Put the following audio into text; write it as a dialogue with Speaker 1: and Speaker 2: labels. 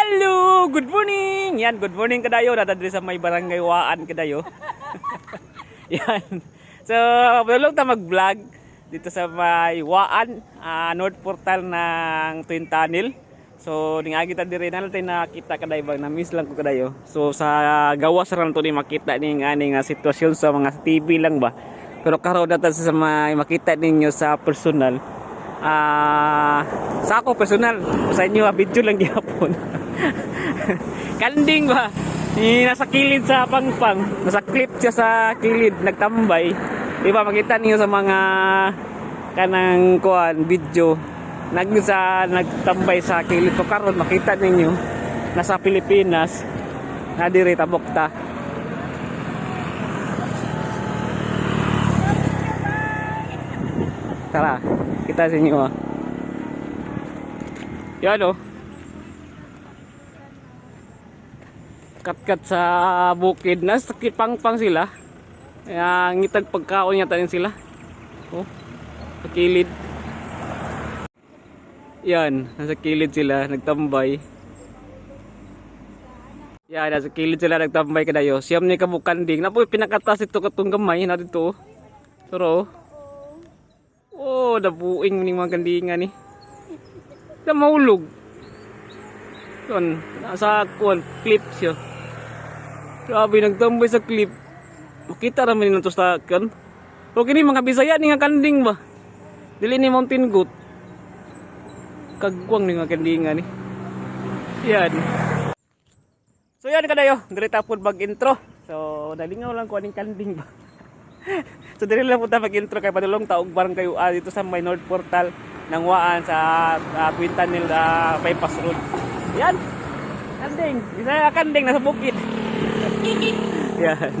Speaker 1: Hello! Good morning! Yan, good morning kadayo. Natadri sa may barangay Waan kadayo. Yan. So, bulong ta mag-vlog dito sa may Waan, North Portal ng Twin Tunnel. So, ningagi ta diri na natin nakita kadayo bang na-miss lang ko kadayo. So, sa gawas ran to ni makita ning aning sitwasyon sa mga TV lang ba. Pero karon natin sa may makita ninyo sa personal. Sa ako personal, sa inyo video lang gyapon. Kanding ba? Nasa kilid sa pangpang, nasa clip siya sa kilid nagtambay. Di ba makita niyo sa mga kanang kuan video nagtambay sa kilid ko karon makita ninyo nasa Pilipinas na diri tabokta. Tara, kita sa inyo yan kat-kat sa bukid nasa kipang-pang sila. Ngitag pagkaon niya tanin sila sa kilid. Yan, nasa kilid sila nagtambay. Yan, nasa kilid sila nagtambay kadayo. Siyam ni kabukanding na po pinakatas ito katong gamay na dito. Pero nabuing ning mga kandingan ni. Na maulog. Yun, nasa kuan clip siya. Grabe nagtambay sa clip. Makita ra man nito sa kan. Pero kini mga Bisaya ni nga kanding ba. Dili ni mountain goat. Kagwang ni nga kandingan ni. Yan. So yan kadayo, diri ta pud mag-intro. So nalingaw lang ko aning kanding ba. So dili lang punta mag-intro kay padulong taog barang kayo dito sa may North Portal ng Waan sa Twin Tunnel Bypass Road. Yan. Kanding, isa kanding nasa bukid. Yan.